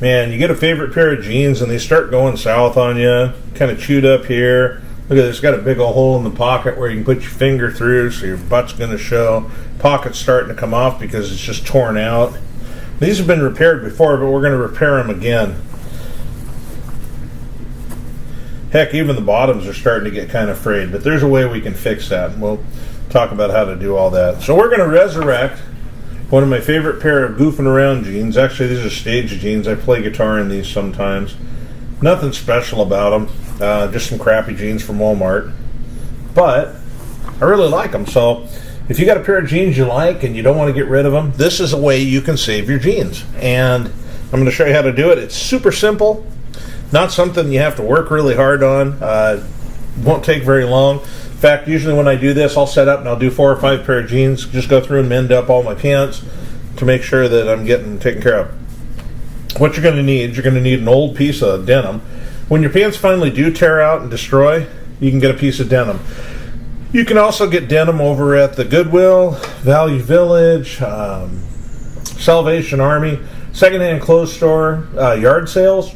Man, you get a favorite pair of jeans and they start going south on you, kind of chewed up here. Look at this, it's got a big old hole in the pocket where you can put your finger through, so your butt's going to show. Pocket's starting to come off because it's just torn out. These have been repaired before, but we're going to repair them again. Heck, even the bottoms are starting to get kind of frayed, but there's a way we can fix that. We'll talk about how to do all that. So we're going to resurrect one of my favorite pair of goofing around jeans. Actually, these are stage jeans. I play guitar in these sometimes. Nothing special about them. Just some crappy jeans from Walmart. But I really like them. So if you got a pair of jeans you like and you don't want to get rid of them, this is a way you can save your jeans. And I'm going to show you how to do it. It's super simple. Not something you have to work really hard on. Won't take very long. In fact, usually when I do this, I'll set up and I'll do 4 or 5 pair of jeans, just go through and mend up all my pants to make sure that I'm getting taken care of. What you're going to need an old piece of denim. When your pants finally do tear out and destroy, you can get a piece of denim. You can also get denim over at the Goodwill, Value Village, Salvation Army, secondhand clothes store, yard sales.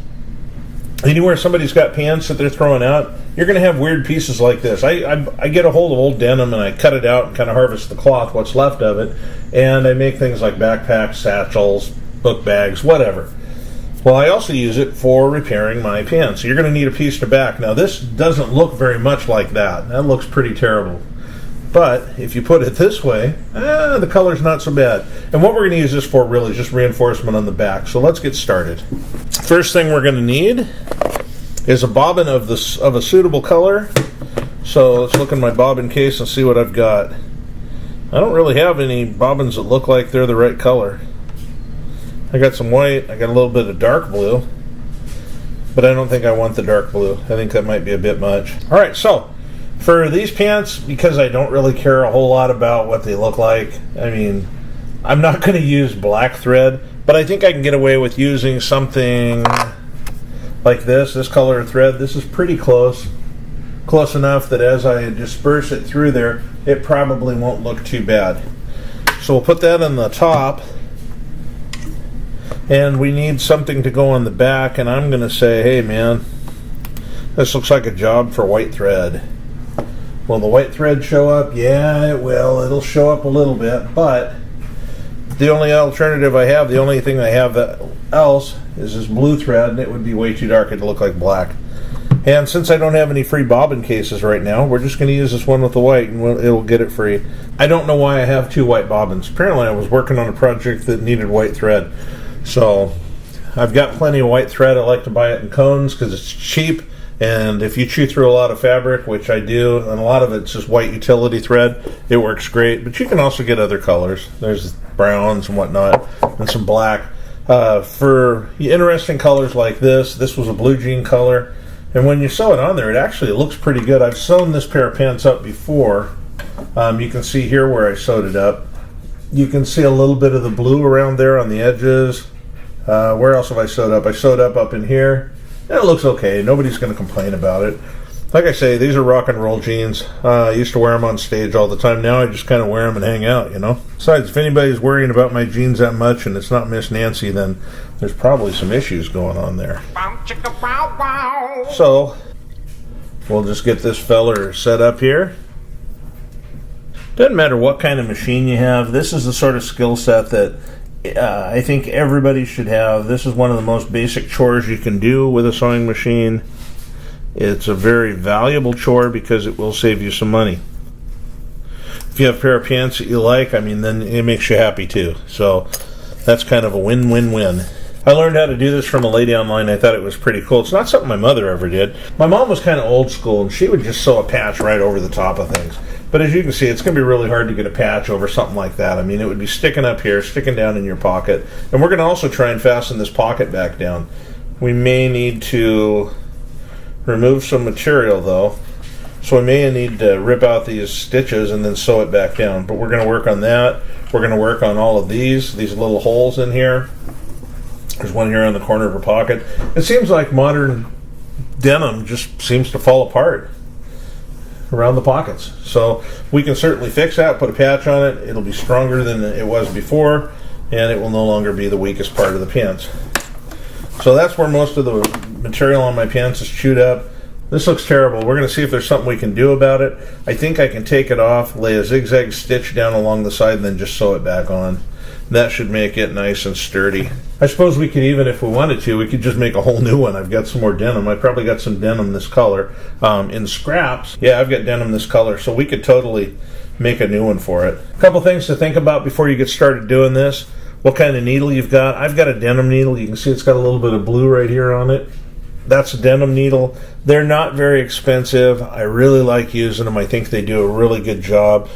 Anywhere somebody's got pants that they're throwing out, you're going to have weird pieces like this. I get a hold of old denim and I cut it out and kind of harvest the cloth, what's left of it, and I make things like backpacks, satchels, book bags, whatever. Well, I also use it for repairing my pants. So you're going to need a piece to back. Now, this doesn't look very much like that. That looks pretty terrible. But if you put it this way, the color's not so bad. And what we're going to use this for really is just reinforcement on the back. So let's get started. First thing we're going to need is a bobbin of a suitable color. So let's look in my bobbin case and see what I've got. I don't really have any bobbins that look like they're the right color. I got some white, I got a little bit of dark blue, but I don't think I want the dark blue. I think that might be a bit much. Alright, so for these pants, because I don't really care a whole lot about what they look like, I mean, I'm not going to use black thread, but I think I can get away with using something like this color of thread. This is pretty close enough that as I disperse it through there, it probably won't look too bad. So we'll put that on the top, and we need something to go on the back, and I'm going to say, hey man, this looks like a job for white thread. Will the white thread show up? Yeah, it will. It'll show up a little bit, but the only alternative I have, the only thing I have else is this blue thread, and it would be way too dark. It'd look like black. And since I don't have any free bobbin cases right now, we're just going to use this one with the white, and it'll get it free. I don't know why I have 2 white bobbins. Apparently I was working on a project that needed white thread. So I've got plenty of white thread. I like to buy it in cones because it's cheap, and if you chew through a lot of fabric, which I do, and a lot of it's just white utility thread, it works great. But you can also get other colors. There's browns and whatnot, and some black. For interesting colors like this was a blue jean color, and when you sew it on there, it actually looks pretty good. I've sewn this pair of pants up before. You can see here where I sewed it up. You can see a little bit of the blue around there on the edges. Where else have I sewed up? I sewed up in here. And it looks okay. Nobody's going to complain about it. Like I say, these are rock and roll jeans. I used to wear them on stage all the time. Now I just kind of wear them and hang out, you know. Besides, if anybody's worrying about my jeans that much and it's not Miss Nancy, then there's probably some issues going on there. So we'll just get this feller set up here. Doesn't matter what kind of machine you have. This is the sort of skill set that I think everybody should have. This is one of the most basic chores you can do with a sewing machine. It's a very valuable chore because it will save you some money. If you have a pair of pants that you like, I mean, then it makes you happy too. So that's kind of a win-win-win. I learned how to do this from a lady online. I thought it was pretty cool. It's not something my mother ever did. My mom was kind of old school, and she would just sew a patch right over the top of things. But as you can see, it's going to be really hard to get a patch over something like that. I mean, it would be sticking up here, sticking down in your pocket. And we're going to also try and fasten this pocket back down. We may need to remove some material, though. So we may need to rip out these stitches and then sew it back down. But we're going to work on that. We're going to work on all of these little holes in here. There's one here on the corner of her pocket. It seems like modern denim just seems to fall apart around the pockets. So we can certainly fix that, put a patch on it. It'll be stronger than it was before, and it will no longer be the weakest part of the pants. So that's where most of the material on my pants is chewed up. This looks terrible. We're going to see if there's something we can do about it. I think I can take it off, lay a zigzag stitch down along the side, and then just sew it back on. That should make it nice and sturdy. I suppose we could even, if we wanted to, we could just make a whole new one. I've got some more denim. I probably got some denim this color. In scraps, yeah, I've got denim this color, so we could totally make a new one for it. A couple things to think about before you get started doing this. What kind of needle you've got. I've got a denim needle. You can see it's got a little bit of blue right here on it. That's a denim needle. They're not very expensive. I really like using them. I think they do a really good job.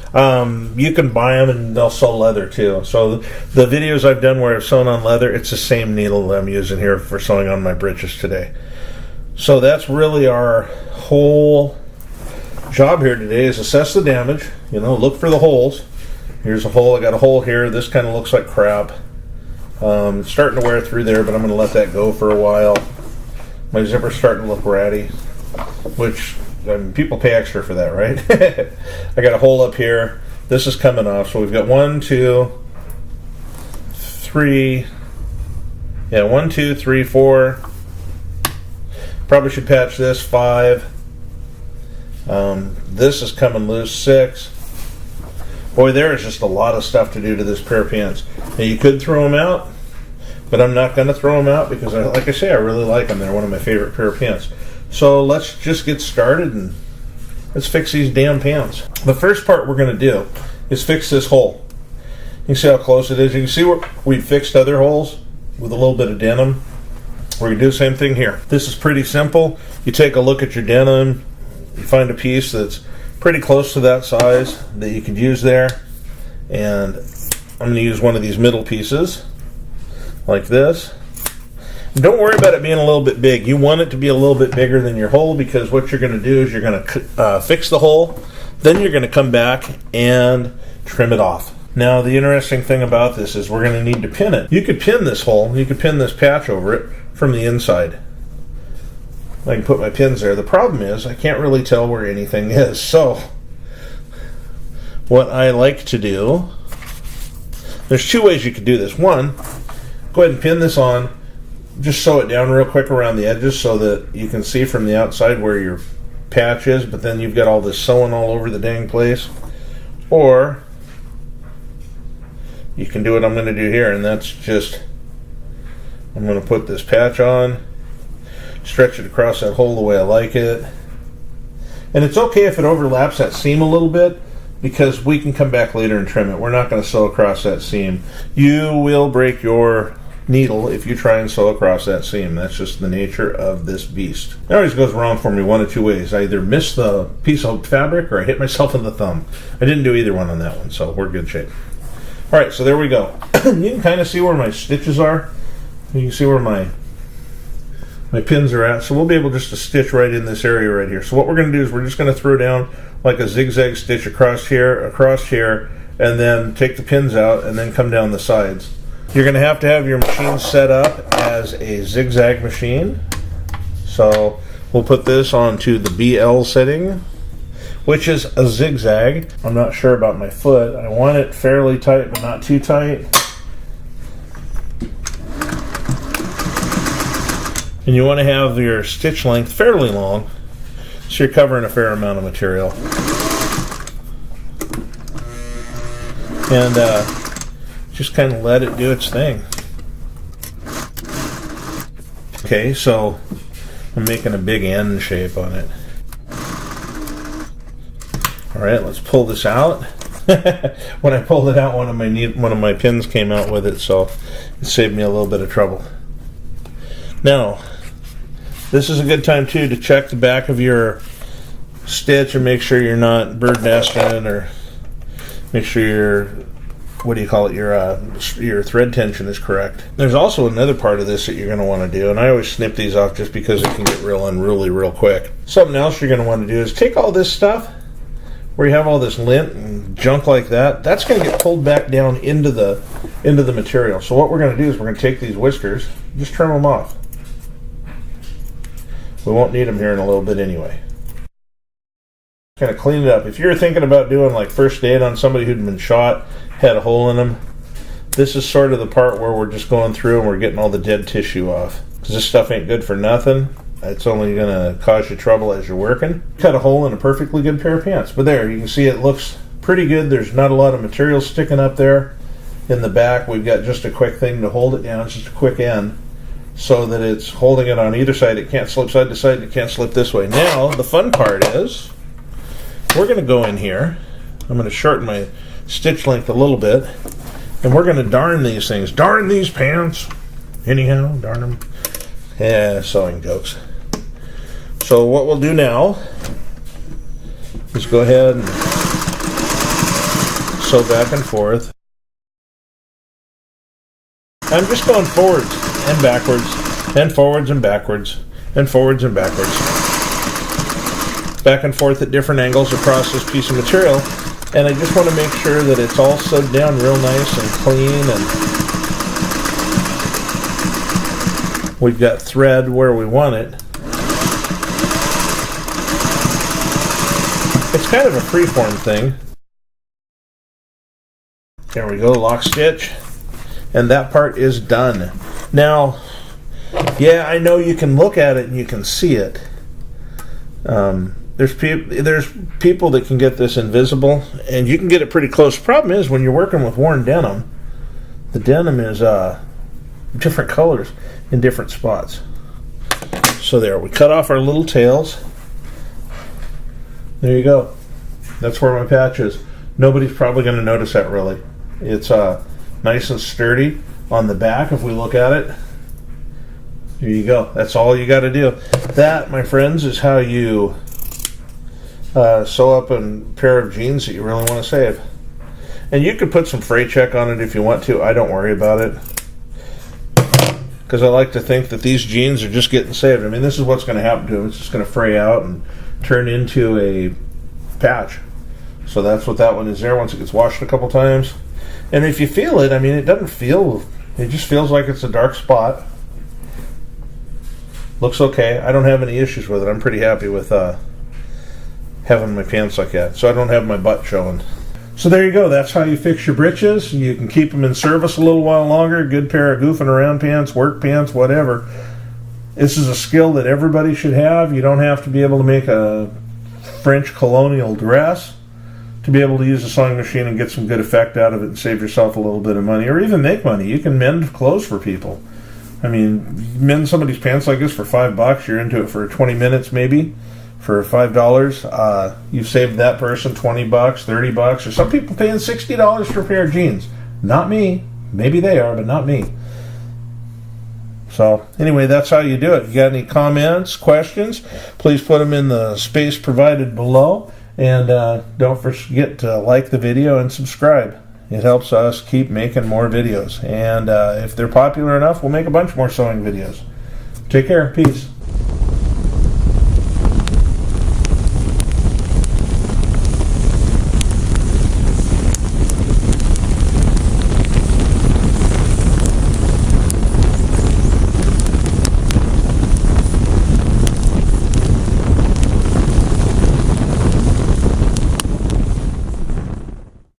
You can buy them and they'll sew leather too. So the videos I've done where I've sewn on leather, it's the same needle that I'm using here for sewing on my britches today. So that's really our whole job here today, is assess the damage. Look for the holes. Here's a hole. I got a hole here. This kind of looks like crap. It's starting to wear through there, but I'm going to let that go for a while. My zipper's starting to look ratty, which people pay extra for that, right? I got a hole up here. This is coming off. So we've got 1, 2, 3. Yeah, 1, 2, 3, 4. Probably should patch this. 5. This is coming loose. 6. Boy, there is just a lot of stuff to do to this pair of pants. Now, you could throw them out, but I'm not going to throw them out because, like I say, I really like them. They're one of my favorite pair of pants. So let's just get started and let's fix these damn pants. The first part we're going to do is fix this hole. You can see how close it is. You can see where we fixed other holes with a little bit of denim. We're going to do the same thing here. This is pretty simple. You take a look at your denim. You find a piece that's pretty close to that size that you could use there. And I'm going to use one of these middle pieces like this. Don't worry about it being a little bit big. You want it to be a little bit bigger than your hole, because what you're going to do is you're going to fix the hole, then you're going to come back and trim it off. Now, the interesting thing about this is we're going to need to pin it. You could pin this hole, you could pin this patch over it from the inside. I can put my pins there. The problem is I can't really tell where anything is. So what I like to do, there's 2 ways you could do this. One, go ahead and pin this on. Just sew it down real quick around the edges so that you can see from the outside where your patch is, but then you've got all this sewing all over the dang place. Or you can do what I'm going to do here, and that's just, I'm going to put this patch on, stretch it across that hole the way I like it. And it's okay if it overlaps that seam a little bit, because we can come back later and trim it. We're not going to sew across that seam. You will break your needle if you try and sew across that seam. That's just the nature of this beast. It always goes wrong for me one of 2 ways. I either miss the piece of fabric or I hit myself in the thumb. I didn't do either one on that one, so we're in good shape. Alright, so there we go. You can kind of see where my stitches are. You can see where my pins are at. So we'll be able just to stitch right in this area right here. So what we're going to do is we're just going to throw down like a zigzag stitch across here, and then take the pins out and then come down the sides. You're going to have your machine set up as a zigzag machine. So we'll put this onto the BL setting, which is a zigzag. I'm not sure about my foot. I want it fairly tight, but not too tight. And you want to have your stitch length fairly long, so you're covering a fair amount of material. And just kind of let it do its thing. Okay, so I'm making a big N shape on it. Alright, let's pull this out. When I pulled it out, one of my pins came out with it, so it saved me a little bit of trouble. Now, this is a good time too to check the back of your stitch and make sure you're not bird nesting, or make sure your thread tension is correct. There's also another part of this that you're going to want to do, and I always snip these off just because it can get real unruly real quick. Something else you're going to want to do is take all this stuff where you have all this lint and junk like that. That's going to get pulled back down into the material. So what we're going to do is we're going to take these whiskers, just trim them off. We won't need them here in a little bit anyway. Kind of clean it up. If you're thinking about doing like first aid on somebody who'd been shot, had a hole in them, this is sort of the part where we're just going through and we're getting all the dead tissue off. because this stuff ain't good for nothing. It's only going to cause you trouble as you're working. Cut a hole in a perfectly good pair of pants. But there, you can see it looks pretty good. There's not a lot of material sticking up there. In the back, we've got just a quick thing to hold it down. It's just a quick end so that it's holding it on either side. It can't slip side to side. It can't slip this way. Now, the fun part is we're going to go in here. I'm going to shorten my stitch length a little bit. And we're going to darn these things. Darn these pants. Anyhow, darn them. Yeah, sewing jokes. So what we'll do now is go ahead and sew back and forth. I'm just going forwards and backwards, and forwards and backwards, and forwards and backwards. Back and forth at different angles across this piece of material. And I just want to make sure that it's all sewed down real nice and clean, and we've got thread where we want it. It's kind of a freeform thing. There we go, lock stitch. And that part is done. Now, yeah, I know you can look at it and you can see it. There's people that can get this invisible, and you can get it pretty close. The problem is when you're working with worn denim, the denim is different colors in different spots. So there, we cut off our little tails. There you go. That's where my patch is. Nobody's probably going to notice that really. It's nice and sturdy on the back if we look at it. There you go. That's all you got to do. That, my friends, is how you sew up a pair of jeans that you really want to save. And you could put some freight check on it if you want to. I don't worry about it, because I like to think that these jeans are just getting saved. I mean, this is what's going to happen to them. It's just going to fray out and turn into a patch. So that's what that one is there once it gets washed a couple times. And if you feel it, I mean, it doesn't feel, it just feels like it's a dark spot. Looks okay. I don't have any issues with it. I'm pretty happy with having my pants like that, so I don't have my butt showing. So there you go. That's how you fix your britches. You can keep them in service a little while longer. Good pair of goofing around pants, work pants, whatever. This is a skill that everybody should have. You don't have to be able to make a French colonial dress to be able to use a sewing machine and get some good effect out of it and save yourself a little bit of money, or even make money. You can mend clothes for people. I mean, mend somebody's pants like this for $5. You're into it for 20 minutes maybe. For $5, you've saved that person $20, $30, or some people paying $60 for a pair of jeans. Not me. Maybe they are, but not me. So anyway, that's how you do it. If you got any comments, questions, please put them in the space provided below. And don't forget to like the video and subscribe. It helps us keep making more videos. And if they're popular enough, we'll make a bunch more sewing videos. Take care. Peace.